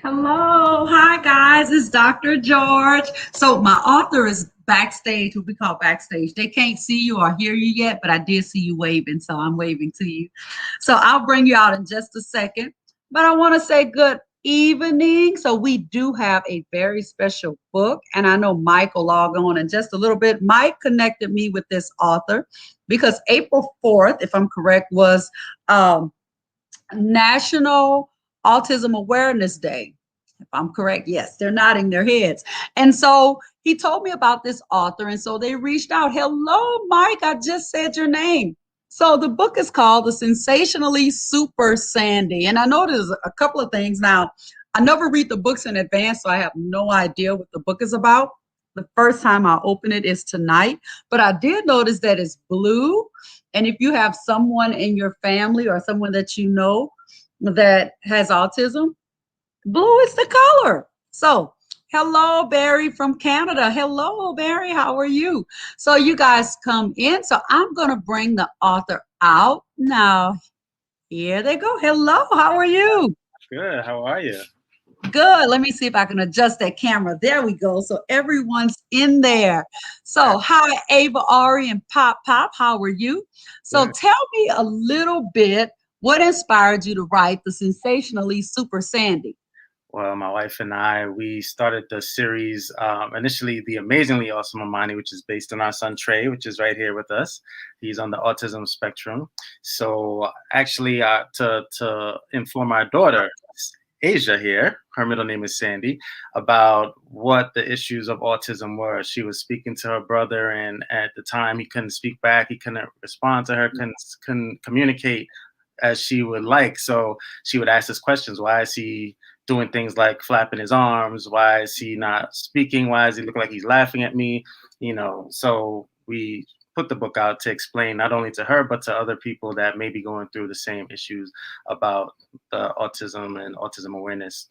Hello. Hi, guys. It's Dr. George. So, my author is backstage, who we call backstage. They can't see you or hear you yet, but I did see you waving, so I'm waving to you. So, I'll bring you out in just a second. But I want to say good evening. So, we do have a very special book, and I know Mike will log on in just a little bit. Mike connected me with this author because April 4th, if I'm correct, was National Autism Awareness Day. If I'm correct, yes, they're nodding their heads. And so he told me about this author. And so they reached out. Hello, Mike. I just said your name. So the book is called The Sensationally Super Sandy. And I know there's a couple of things. Now, I never read the books in advance, so I have no idea what the book is about. The first time I open it is tonight. But I did notice that it's blue. And if you have someone in your family or someone that you know that has autism, blue is the color. So, hello, Barry from Canada. Hello, Barry. How are you? So, you guys come in. So, I'm going to bring the author out now. Here they go. Hello. How are you? Good. How are you? Good. Let me see if I can adjust that camera. There we go. So everyone's in there. So hi, Ava, Ari, and Pop Pop. How are you? So Good. tell me a little bit what inspired you to write the Sensationally Super Sandy? Well, my wife and I, we started the series initially, The Amazingly Awesome Amani, which is based on our son Trey, which is right here with us. He's on the autism spectrum. So actually, to inform our daughter, Asia here, her middle name is Sandy, about what the issues of autism were. She was speaking to her brother, and at the time he couldn't speak back, he couldn't respond to her, couldn't communicate as she would like. So she would ask us questions. Why is he doing things like flapping his arms? Why is he not speaking? Why does he look like he's laughing at me? So we put the book out to explain not only to her, but to other people that may be going through the same issues about the autism and autism awareness.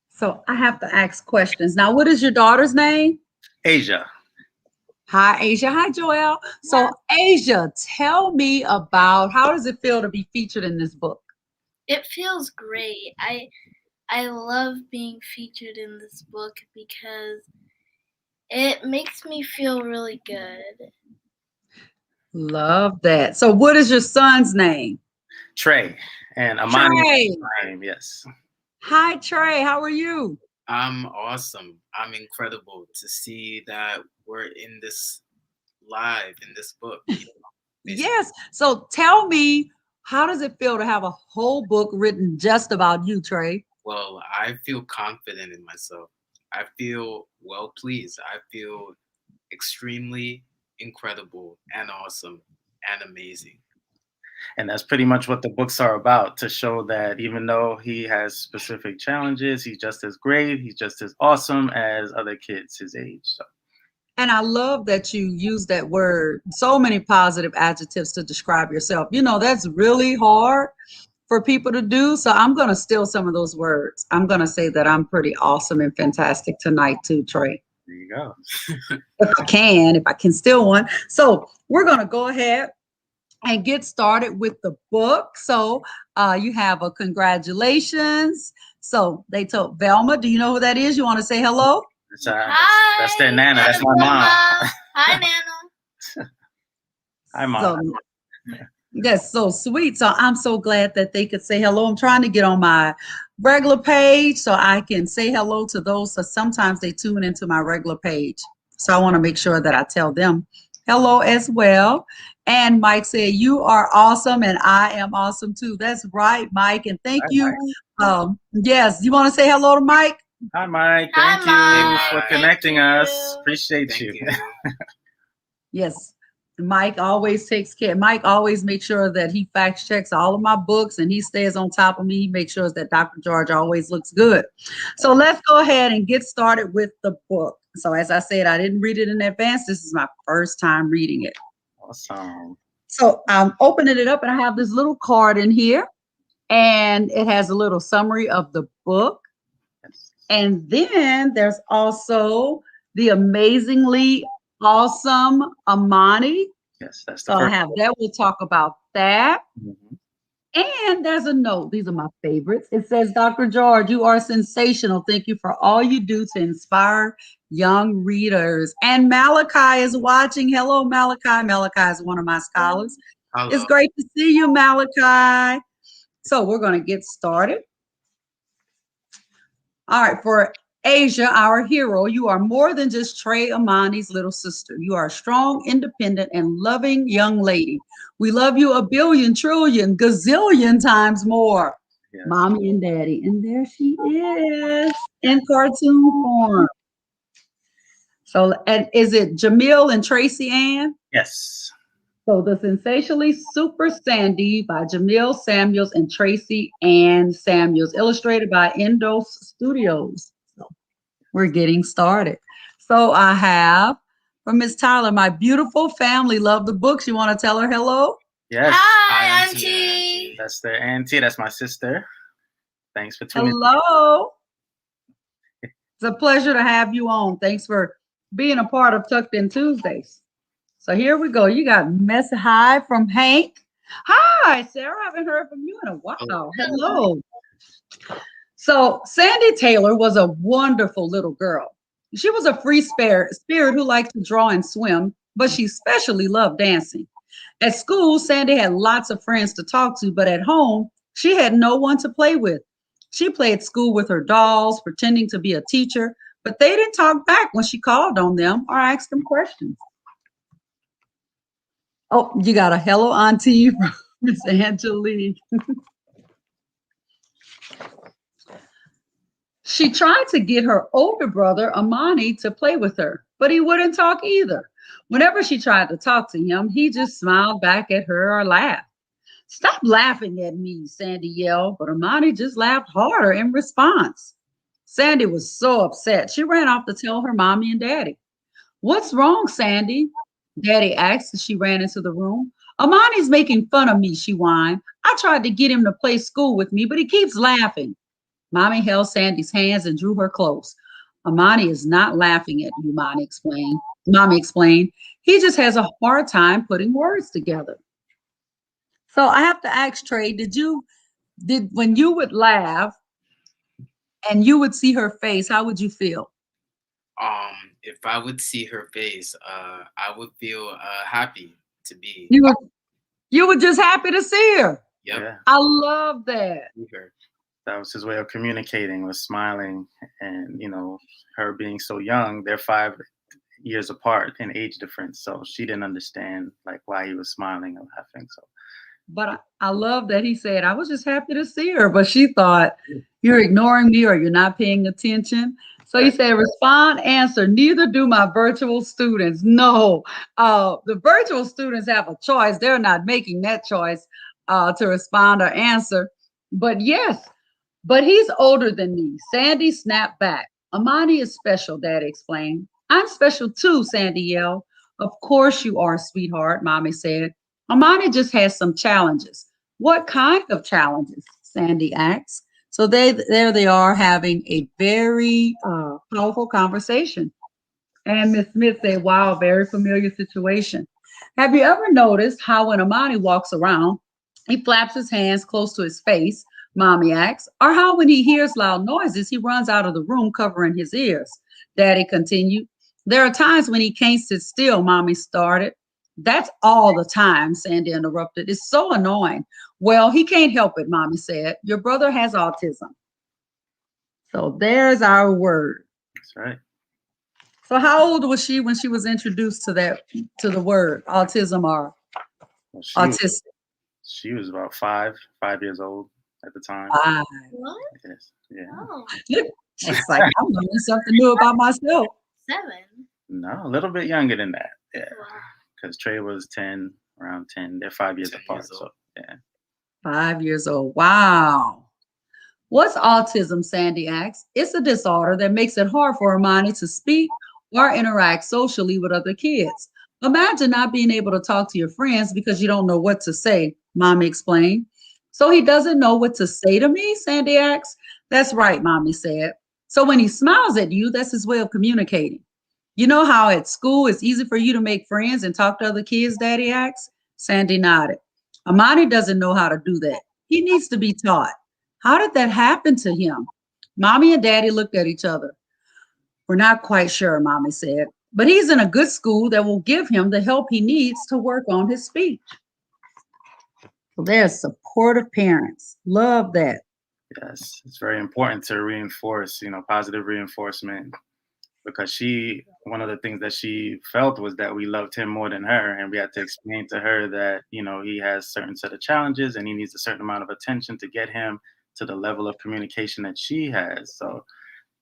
So I have to ask questions. Now, what is your daughter's name? Asia. Hi, Asia. Hi, Joelle. So, Asia, tell me about how does it feel to be featured in this book? It feels great. I love being featured in this book because it makes me feel really good. Love that. So, what is your son's name? Trey. And Amani Trey. is my name, yes. Hi, Trey. How are you? I'm awesome. I'm incredible to see that we're in this live in this book. Yes. So tell me, how does it feel to have a whole book written just about you, Trey? Well, I feel confident in myself. I feel well pleased. I feel extremely incredible and awesome and amazing. And that's pretty much what the books are about, to show that even though he has specific challenges, he's just as great, he's just as awesome as other kids his age. So. And I love that you use that word, so many positive adjectives to describe yourself. You know, that's really hard for people to do. So I'm going to steal some of those words. I'm going to say that I'm pretty awesome and fantastic tonight, too, Trey. There you go. If I can steal one. So we're going to go ahead and get started with the book. So you have a congratulations. So they told Velma, do you know who that is? You want to say hello? Hi. That's their Nana. That's my mom. Hi, Nana. Hi, Mom. So, that's so sweet. So I'm so glad that they could say hello. I'm trying to get on my regular page so I can say hello to those. So sometimes they tune into my regular page. So I want to make sure that I tell them hello as well. And Mike said, you are awesome and I am awesome too. That's right, Mike. And thank you. Yes, you want to say hello to Mike? Hi, Mike. Hi, Thank Mike. you for connecting us. Appreciate Thank you. you. Yes. Mike always takes care. Mike always makes sure that he fact checks all of my books and he stays on top of me. He makes sure that Dr. George always looks good. So let's go ahead and get started with the book. So as I said, I didn't read it in advance. This is my first time reading it. Awesome. So I'm opening it up and I have this little card in here and it has a little summary of the book. And then there's also the amazingly awesome Amani. Yes, that's the So I first have that. We'll talk about that. Mhm. And there's a note. These are my favorites. It says, Dr. George, you are sensational. Thank you for all you do to inspire young readers. And Malachi is watching. Hello, Malachi. Malachi is one of my scholars. It's Hello. great to see you, Malachi. So we're going to get started. All right, for Asia, our hero, you are more than just Trey Amani's little sister. You are a strong, independent, and loving young lady. We love you a billion, trillion, gazillion times more. Yes. Mommy and daddy. And there she is in cartoon form. So, and is it Jamiyl and Tracy-Ann? Yes. So, The Sensationally Super Sandy by Jamiyl Samuels and Tracy-Ann Samuels, illustrated by Endos Studios. So, we're getting started. So, I have from Miss Tyler, my beautiful family love the books. You want to tell her hello? Yes. Hi, Auntie. Auntie. That's their auntie. That's my sister. Thanks for tuning in. Hello. It's a pleasure to have you on. Thanks for being a part of Tucked In Tuesdays. So here we go. You got message hi from Hank. Hi, Sarah. I haven't heard from you in a while. Hello. So Sandy Taylor was a wonderful little girl. She was a free spirit who liked to draw and swim, but she especially loved dancing. At school, Sandy had lots of friends to talk to, but at home, she had no one to play with. She played school with her dolls, pretending to be a teacher, but they didn't talk back when she called on them or asked them questions. Oh, you got a hello, Auntie from Miss Angelique. She tried to get her older brother, Amani, to play with her, but he wouldn't talk either. Whenever she tried to talk to him, he just smiled back at her or laughed. Stop laughing at me, Sandy yelled, but Amani just laughed harder in response. Sandy was so upset. She ran off to tell her mommy and daddy. What's wrong, Sandy? Daddy asked as she ran into the room. Amani's making fun of me, she whined. I tried to get him to play school with me, but he keeps laughing. Mommy held Sandy's hands and drew her close. Amani is not laughing at you, Mommy explained. Mommy explained. He just has a hard time putting words together. So I have to ask Trey, did when you would laugh and you would see her face, how would you feel? If I would see her face, I would feel happy to be. You were just happy to see her. Yep. Yeah. I love that. See her. That was his way of communicating, was smiling. And, her being so young, they're 5 years apart in age difference. So she didn't understand like why he was smiling and laughing. So But I love that he said, I was just happy to see her. But she thought, you're ignoring me or you're not paying attention. So he said, respond, answer. Neither do my virtual students. No, the virtual students have a choice. They're not making that choice to respond or answer. But yes, but he's older than me. Sandy snapped back. Amani is special, Daddy explained. I'm special too, Sandy yelled. Of course you are, sweetheart, Mommy said. Amani just has some challenges. What kind of challenges? Sandy asked. So there they are having a very powerful conversation. And Miss Smith said, wow, very familiar situation. Have you ever noticed how when Amani walks around, he flaps his hands close to his face, Mommy asks, or how when he hears loud noises, he runs out of the room covering his ears? Daddy continued. There are times when he can't sit still, Mommy started. That's all the time, Sandy interrupted. It's so annoying. Well, he can't help it, Mommy said. Your brother has autism. So there's our word. that's right. So how old was she when she was introduced to the word autism or Well, autistic? she was about 5 years old at the time. What? Yes. Yeah. Oh, She's like, I'm learning something new about myself. 7. No, a little bit younger than that. Yeah. Wow. Because Trey was 10, around 10. They're 5 years 10 apart. years So old. yeah. 5 years old. Wow. What's autism? Sandy asks. It's a disorder that makes it hard for Amani to speak or interact socially with other kids. Imagine not being able to talk to your friends because you don't know what to say, Mommy explained. So he doesn't know what to say to me, Sandy asks. That's right, Mommy said. So when he smiles at you, that's his way of communicating. You know how at school it's easy for you to make friends and talk to other kids, Daddy asks? Sandy nodded. Amani doesn't know how to do that. He needs to be taught. How did that happen to him? Mommy and Daddy looked at each other. We're not quite sure, Mommy said, but he's in a good school that will give him the help he needs to work on his speech. So there's supportive parents. Love that. Yes, it's very important to reinforce, positive reinforcement, because one of the things that she felt was that we loved him more than her, and we had to explain to her that he has certain set of challenges and he needs a certain amount of attention to get him to the level of communication that she has. So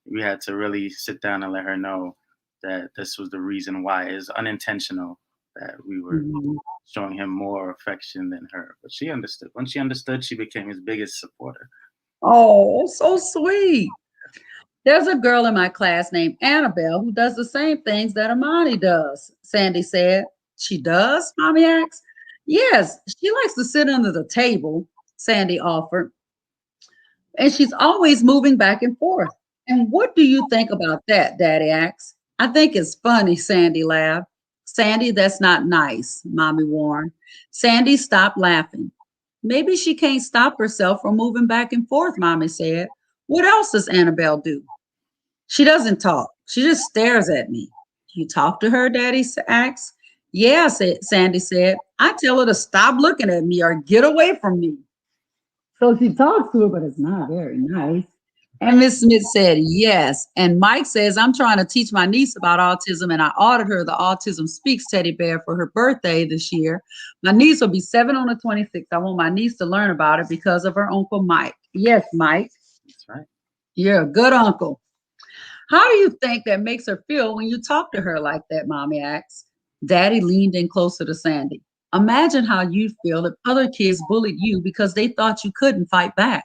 we had to really sit down and let her know that this was the reason why. It's unintentional that we were Mhm. showing him more affection than her, but she understood. Once she understood, she became his biggest supporter. Oh, so sweet. There's a girl in my class named Annabelle who does the same things that Amani does, Sandy said. She does? Mommy asked. Yes, she likes to sit under the table, Sandy offered, and she's always moving back and forth. And what do you think about that? Daddy asked. I think it's funny, Sandy laughed. Sandy, that's not nice, Mommy warned. Sandy stopped laughing. Maybe she can't stop herself from moving back and forth, Mommy said. What else does Annabelle do? She doesn't talk. She just stares at me. You talk to her, Daddy asked. Yeah, Sandy said. I tell her to stop looking at me or get away from me. So she talks to her, but it's not very nice. And Miss Smith said, yes. And Mike says, I'm trying to teach my niece about autism, and I ordered her the Autism Speaks teddy bear for her birthday this year. My niece will be 7 on the 26th. I want my niece to learn about it because of her uncle Mike. Yes, Mike. That's right. You're a good uncle. How do you think that makes her feel when you talk to her like that? Mommy asked. Daddy leaned in closer to Sandy. Imagine how you'd feel if other kids bullied you because they thought you couldn't fight back.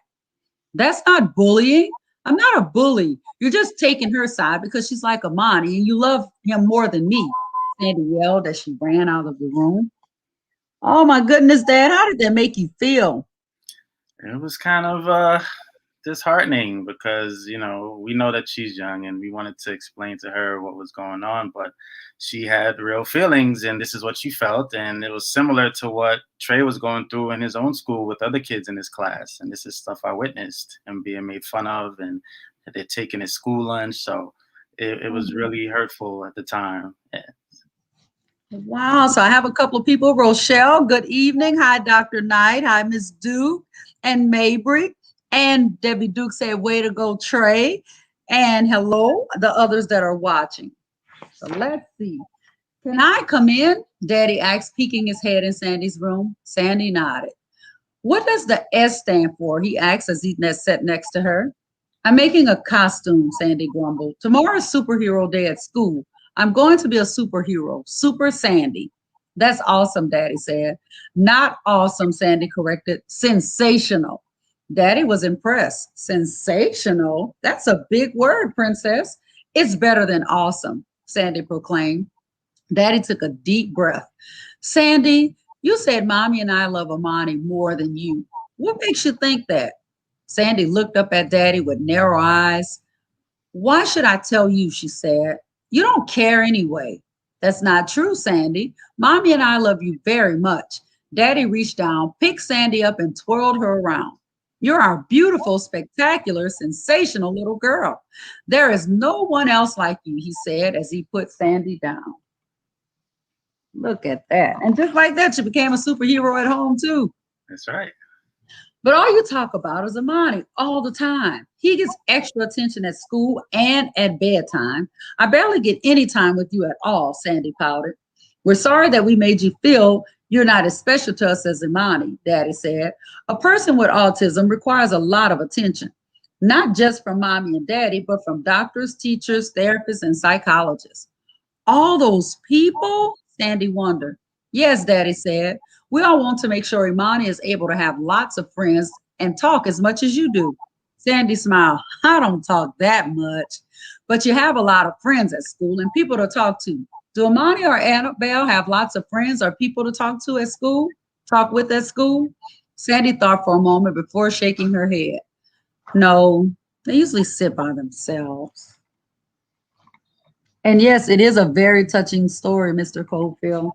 That's not bullying. I'm not a bully. You're just taking her side because she's like Amani and you love him more than me. Sandy yelled as she ran out of the room. Oh my goodness, Dad, how did that make you feel? It was kind of disheartening because we know that she's young and we wanted to explain to her what was going on, but she had real feelings and this is what she felt, and it was similar to what Trey was going through in his own school with other kids in his class, and this is stuff I witnessed him being made fun of, and they're taking his school lunch. So it was really hurtful at the time. Wow. So I have a couple of people. Rochelle, good evening. Hi, Dr. Knight. Hi, Miss Duke and Mabry. And Debbie Duke said, way to go, Trey. And hello, the others that are watching. So let's see. Can I come in? Daddy asked, peeking his head in Sandy's room. Sandy nodded. What does the S stand for? He asked as he sat next to her. I'm making a costume, Sandy grumbled. Tomorrow's superhero day at school. I'm going to be a superhero, Super Sandy. That's awesome, Daddy said. Not awesome, Sandy corrected. Sensational. Daddy was impressed. Sensational? That's a big word, Princess. It's better than awesome, Sandy proclaimed. Daddy took a deep breath. Sandy, you said Mommy and I love Amani more than you. What makes you think that? Sandy looked up at Daddy with narrow eyes. Why should I tell you? She said. You don't care anyway. That's not true, Sandy. Mommy and I love you very much. Daddy reached down, picked Sandy up, and twirled her around. You're our beautiful, spectacular, sensational little girl. There is no one else like you, he said as he put Sandy down. Look at that. And just like that, she became a superhero at home, too. That's right. But all you talk about is Amani all the time. He gets extra attention at school and at bedtime. I barely get any time with you at all, Sandy pouted. We're sorry that we made you feel you're not as special to us as Imani, Daddy said. A person with autism requires a lot of attention, not just from Mommy and Daddy, but from doctors, teachers, therapists, and psychologists. All those people? Sandy wondered. Yes, Daddy said. We all want to make sure Imani is able to have lots of friends and talk as much as you do. Sandy smiled. I don't talk that much, but you have a lot of friends at school and people to talk to. Do Imani or Annabelle have lots of friends or people to talk to at school? Talk with at school? Sandy thought for a moment before shaking her head. No, they usually sit by themselves. And yes, it is a very touching story, Mr. Cofield.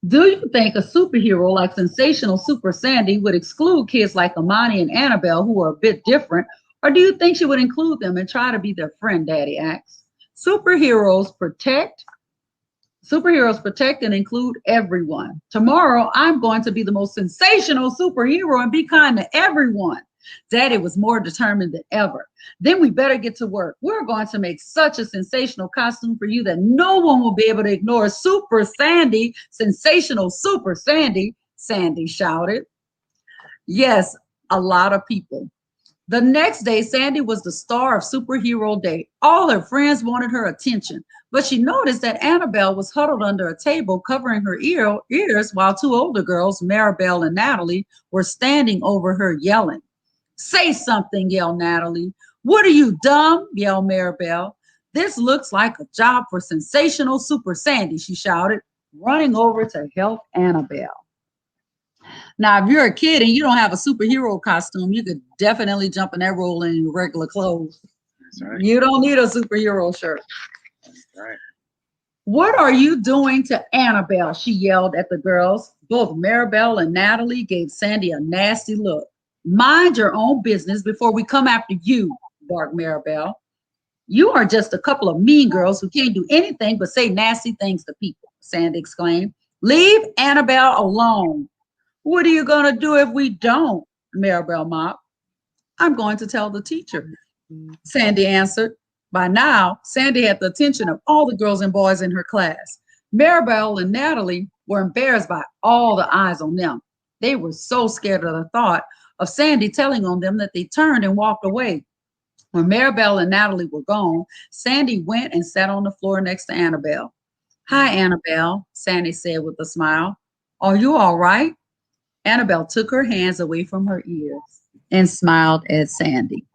Do you think a superhero like Sensational Super Sandy would exclude kids like Amani and Annabelle who are a bit different? Or do you think she would include them and try to be their friend, Daddy asks. Superheroes protect Superheroes protect and include everyone. Tomorrow, I'm going to be the most sensational superhero and be kind to everyone. Daddy was more determined than ever. Then we better get to work. We're going to make such a sensational costume for you that no one will be able to ignore Super Sandy, sensational Super Sandy, Sandy shouted. Yes, a lot of people. The next day, Sandy was the star of Superhero Day. All her friends wanted her attention, but she noticed that Annabelle was huddled under a table covering her ears while two older girls, Maribel and Natalie, were standing over her yelling. Say something, yelled Natalie. What are you, dumb? Yelled Maribel. This looks like a job for sensational Super Sandy, she shouted, running over to help Annabelle. Now, if you're a kid and you don't have a superhero costume, you could definitely jump in that role in your regular clothes. That's right. You don't need a superhero shirt. That's right. What are you doing to Annabelle? She yelled at the girls. Both Maribel and Natalie gave Sandy a nasty look. Mind your own business before we come after you, barked Maribel. You are just a couple of mean girls who can't do anything but say nasty things to people, Sandy exclaimed. Leave Annabelle alone. What are you going to do if we don't? Maribel mocked. I'm going to tell the teacher, Sandy answered. By now, Sandy had the attention of all the girls and boys in her class. Maribel and Natalie were embarrassed by all the eyes on them. They were so scared of the thought of Sandy telling on them that they turned and walked away. When Maribel and Natalie were gone, Sandy went and sat on the floor next to Annabelle. Hi, Annabelle, Sandy said with a smile. Are you all right? Annabelle took her hands away from her ears and smiled at Sandy.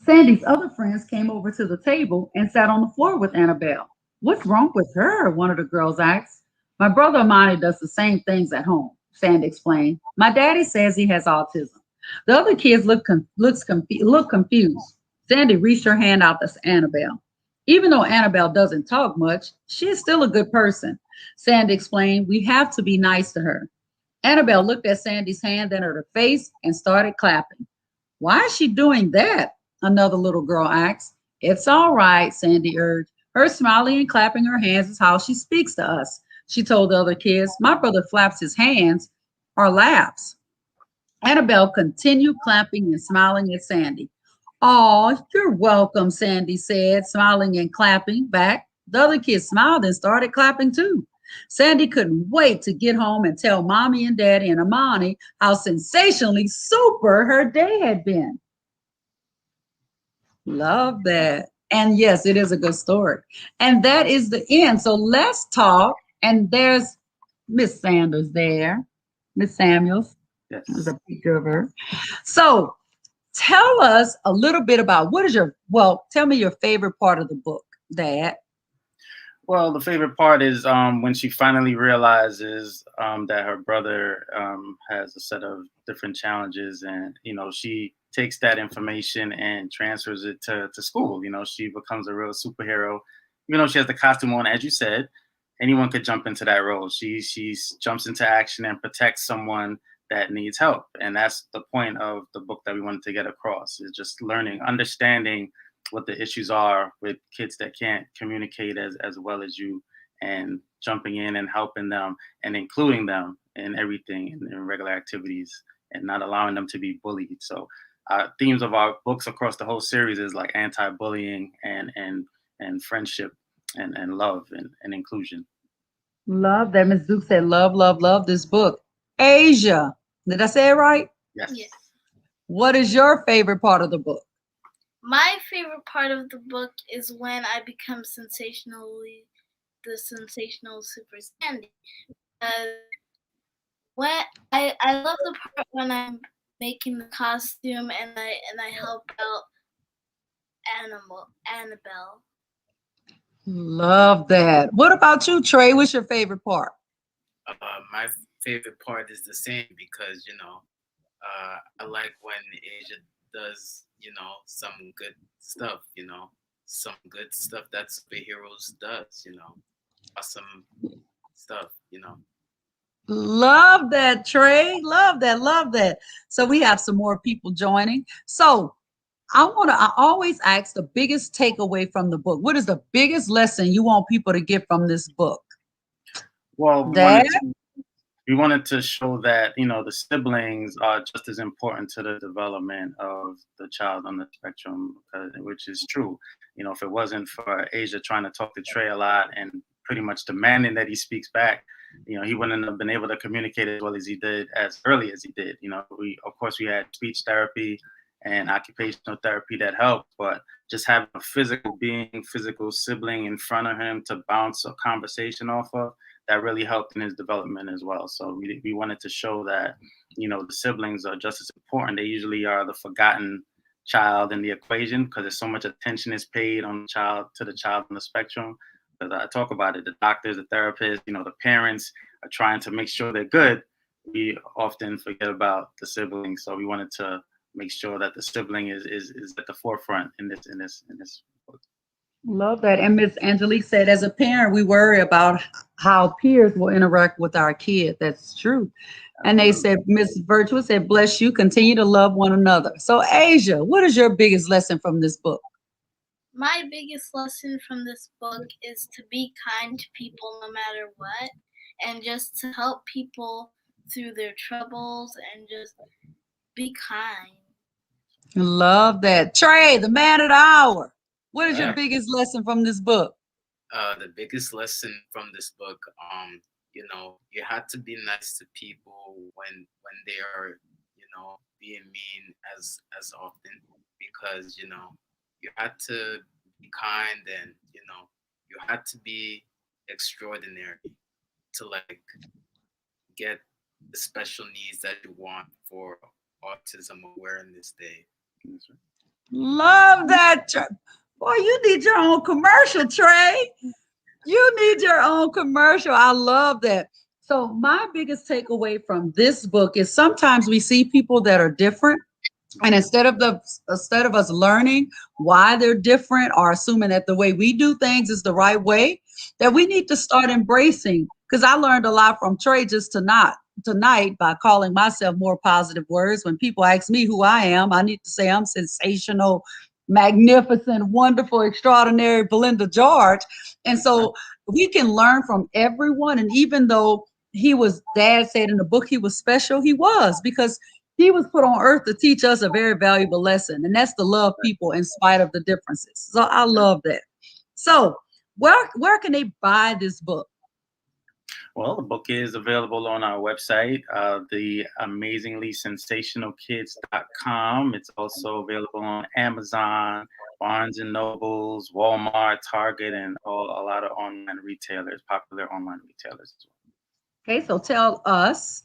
Sandy's other friends came over to the table and sat on the floor with Annabelle. What's wrong with her? One of the girls asked. My brother Amani does the same things at home, Sandy explained. My daddy says he has autism. The other kids look confused. Sandy reached her hand out to Annabelle. Even though Annabelle doesn't talk much, she is still a good person. Sandy explained, we have to be nice to her. Annabelle looked at Sandy's hand, then at her face, and started clapping. Why is she doing that? Another little girl asked. It's all right, Sandy urged. Her smiling and clapping her hands is how she speaks to us, she told the other kids. My brother flaps his hands or laughs. Annabelle continued clapping and smiling at Sandy. Oh, you're welcome, Sandy said, smiling and clapping back. The other kids smiled and started clapping too. Sandy couldn't wait to get home and tell Mommy and Daddy and Amani how sensationally super her day had been. Love that. And yes, it is a good story. And that is the end. So let's talk. And there's Miss Sanders there, Miss Samuels. Yes. There's a picture of her. So tell us a little bit about tell me your favorite part of the book, Dad. Well, the favorite part is when she finally realizes that her brother has a set of different challenges, and she takes that information and transfers it to school. She becomes a real superhero. She has the costume on, as you said. Anyone could jump into that role. She jumps into action and protects someone that needs help, and that's the point of the book that we wanted to get across. Is just understanding what the issues are with kids that can't communicate as well as you, and jumping in and helping them and including them in everything, in regular activities, and not allowing them to be bullied. So themes of our books across the whole series is like anti-bullying and friendship and love and inclusion. Love that. Ms. Duke said, love this book. Asia, did I say it right? Yes. Yes. What is your favorite part of the book? My favorite part of the book is when I become the sensational Super Sandy. When I love the part when I'm making the costume and I help out Annabelle. Love that. What about you, Trey? What's your favorite part? My favorite part is the same because I like when Asia does some good stuff. some good stuff that superheroes does, awesome stuff, Love that, Trey. Love that. Love that. So we have some more people joining. So I always ask the biggest takeaway from the book. What is the biggest lesson you want people to get from this book? Well, Dad? we wanted to show that the siblings are just as important to the development of the child on the spectrum, which is true. If it wasn't for Asia trying to talk to Trey a lot and pretty much demanding that he speaks back, he wouldn't have been able to communicate as well as he did as early as he did. We had speech therapy and occupational therapy that helped, but just having a physical sibling in front of him to bounce a conversation off of, that really helped in his development as well. So we wanted to show that, the siblings are just as important. They usually are the forgotten child in the equation because there's so much attention is paid on the child on the spectrum. Because I talk about it, the doctors, the therapists, the parents are trying to make sure they're good. We often forget about the siblings. So we wanted to make sure that the sibling is at the forefront in this book. Love that. And Miss Angelique said, as a parent, we worry about how peers will interact with our kid. That's true. And they said, Miss Virtua said, bless you, continue to love one another. So, Asia, what is your biggest lesson from this book? My biggest lesson from this book is to be kind to people no matter what, and just to help people through their troubles and just be kind. Love that. Trey, the man of the hour. What is your biggest lesson from this book? The biggest lesson from this book, you had to be nice to people when they are, being mean as often, because you had to be kind, and you had to be extraordinary to get the special needs that you want for Autism Awareness Day. Love that. Boy, you need your own commercial, Trey. You need your own commercial. I love that. So my biggest takeaway from this book is sometimes we see people that are different, and instead of us learning why they're different or assuming that the way we do things is the right way, that we need to start embracing. Because I learned a lot from Trey just tonight by calling myself more positive words. When people ask me who I am, I need to say I'm sensational, magnificent, wonderful, extraordinary Belinda George. And so we can learn from everyone. And even though Dad said in the book he was special, he was, because he was put on earth to teach us a very valuable lesson, and that's to love people in spite of the differences. So I love that. So where can they buy this book? Well, the book is available on our website, the amazinglysensationalkids.com. It's also available on Amazon, Barnes and Nobles, Walmart, Target, and a lot of popular online retailers as well. Okay, so tell us,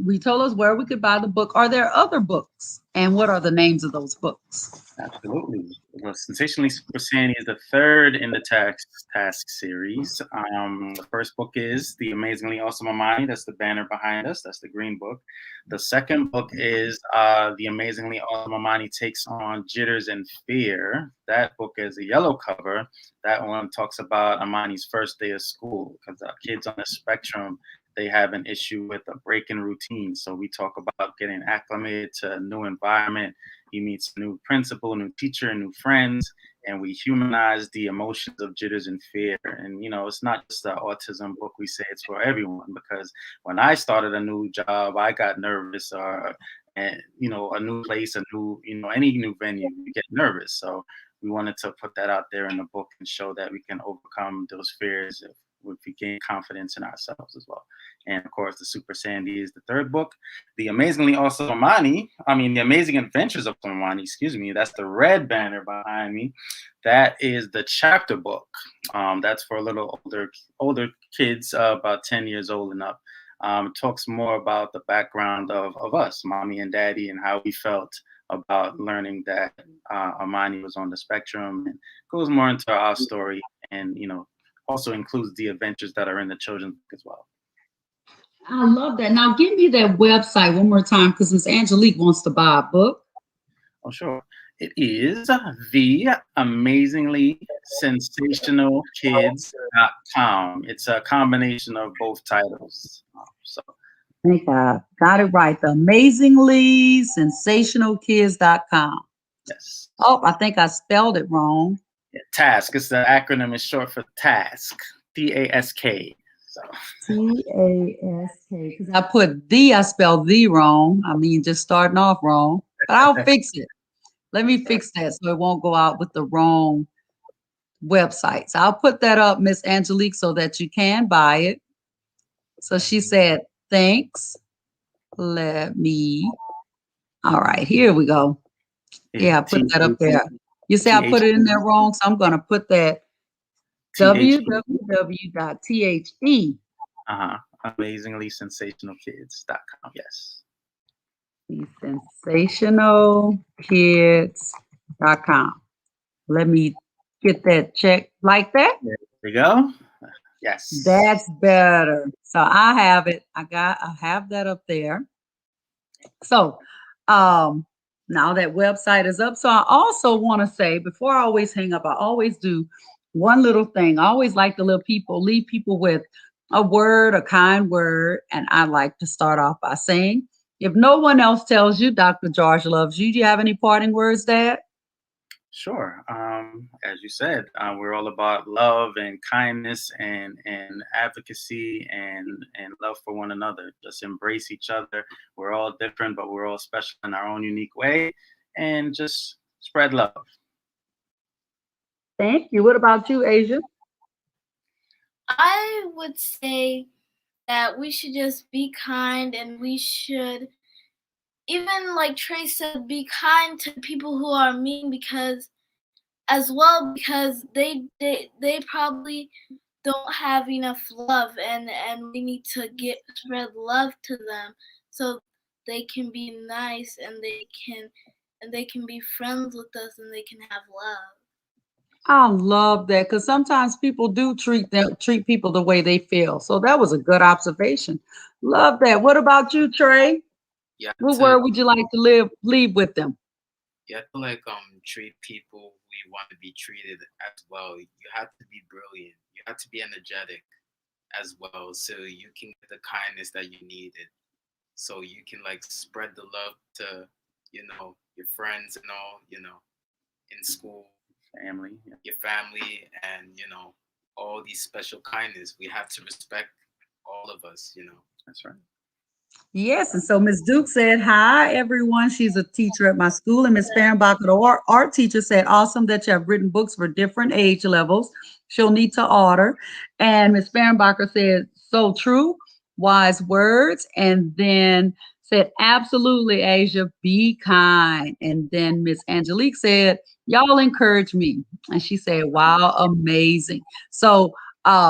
we told us where we could buy the book. Are there other books? And what are the names of those books? Absolutely. Well, Sensationally Super Sandy is the third in the task series. The first book is The Amazingly Awesome Amani. That's the banner behind us. That's the green book. The second book is The Amazingly Awesome Amani Takes on Jitters and Fear. That book is a yellow cover. That one talks about Amani's first day of school, because kids on the spectrum, they have an issue with a break in routine. So we talk about getting acclimated to a new environment. He meets a new principal, new teacher, and new friends, and we humanize the emotions of jitters and fear. And it's not just the autism book. We say it's for everyone, because when I started a new job, I got nervous, and a new place, any new venue, you get nervous. So we wanted to put that out there in the book and show that we can overcome those fears if we gain confidence in ourselves as well. And of course, the Super Sandy is the third book. The Amazingly Awesome Amani, The Amazing Adventures of Amani, that's the red banner behind me. That is the chapter book. That's for a little older kids, about 10 years old and up. It talks more about the background of us, mommy and daddy, and how we felt about learning that Amani was on the spectrum, and goes more into our story, and also includes the adventures that are in the children's book as well. I love that. Now give me that website one more time, because Miss Angelique wants to buy a book. Oh, sure. It is the amazingly sensationalkids.com. It's a combination of both titles. So I think I got it right. The amazingly sensationalkids.com. yes. Oh, I think I spelled it wrong. Yeah, task. It's the acronym is short for task. TASK. So TASK. Because I put I spelled the wrong. I mean, just starting off wrong. But I'll fix it. Let me fix that so it won't go out with the wrong websites. I'll put that up, Miss Angelique, so that you can buy it. So she said, thanks. Let me. All right, here we go. Yeah, I put that up there. You say I put it in there wrong, so I'm going to put that www.the. amazinglysensationalkids.com. Yes. Sensationalkids.com. Let me get that checked like that. There we go. Yes. That's better. So I have it. I have that up there. So now that website is up. So I also want to say, before I always hang up, I always do one little thing. I always like to leave people with a word, a kind word. And I like to start off by saying, if no one else tells you Dr. George loves you, do you have any parting words, Dad? Sure. As you said, we're all about love and kindness and advocacy and love for one another. Just embrace each other. We're all different, but we're all special in our own unique way. And just spread love. Thank you. What about you, Asia? I would say that we should just be kind, and we should, even like Trey said, be kind to people who are mean, because they probably don't have enough love, and we need to spread love to them so they can be nice, and they can be friends with us, and they can have love. I love that, because sometimes people do treat people the way they feel. So that was a good observation. Love that. What about you, Trey? What word would you like to leave with them? You have to treat people who you want to be treated as well. You have to be brilliant. You have to be energetic as well, so you can get the kindness that you needed. So you can spread the love to your friends and all, in school, Family. your family, and all these special kindness. We have to respect all of us. That's right. Yes, and so Miss Duke said, hi, everyone. She's a teacher at my school. And Miss Fehrenbacher, the art teacher, said, awesome that you have written books for different age levels. She'll need to order. And Miss Fehrenbacher said, so true, wise words. And then said, absolutely, Asia, be kind. And then Miss Angelique said, y'all encourage me. And she said, wow, amazing. So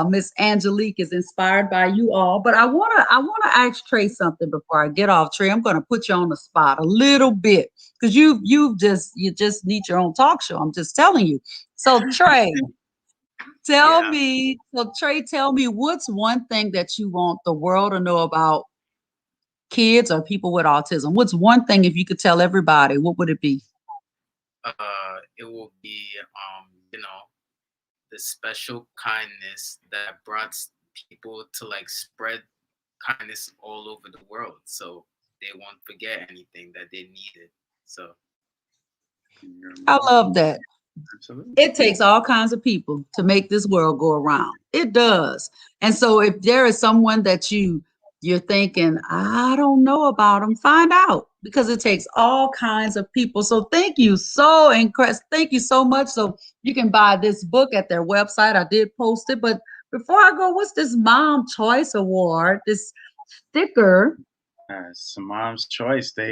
Miss Angelique is inspired by you all, but I wanna ask Trey something before I get off. Trey, I'm gonna put you on the spot a little bit, because you just need your own talk show. I'm just telling you. So Trey, tell me what's one thing that you want the world to know about kids or people with autism? What's one thing, if you could tell everybody, what would it be? It will be the special kindness that brought people to spread kindness all over the world, so they won't forget anything that they needed. So I love that. Absolutely. It takes all kinds of people to make this world go around. It does. And so if there is someone that you're thinking, I don't know about them, find out, because it takes all kinds of people. So thank you thank you so much. So you can buy this book at their website. I did post it, but before I go, what's this Mom Choice Award, this sticker? It's Mom's Choice. They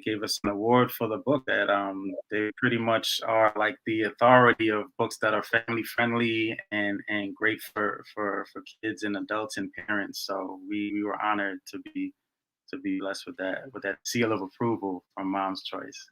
gave us an award for the book that they pretty much are like the authority of books that are family friendly and great for kids and adults and parents. So we were honored to be blessed with that seal of approval from Mom's Choice.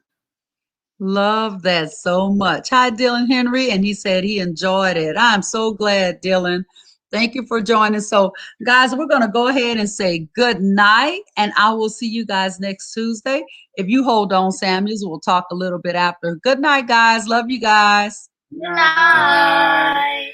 Love that so much. Hi, Dylan Henry. And he said he enjoyed it. I'm so glad, Dylan. Thank you for joining. So, guys, we're going to go ahead and say good night, and I will see you guys next Tuesday. If you hold on, Samuels, we'll talk a little bit after. Good night, guys. Love you guys. Good night.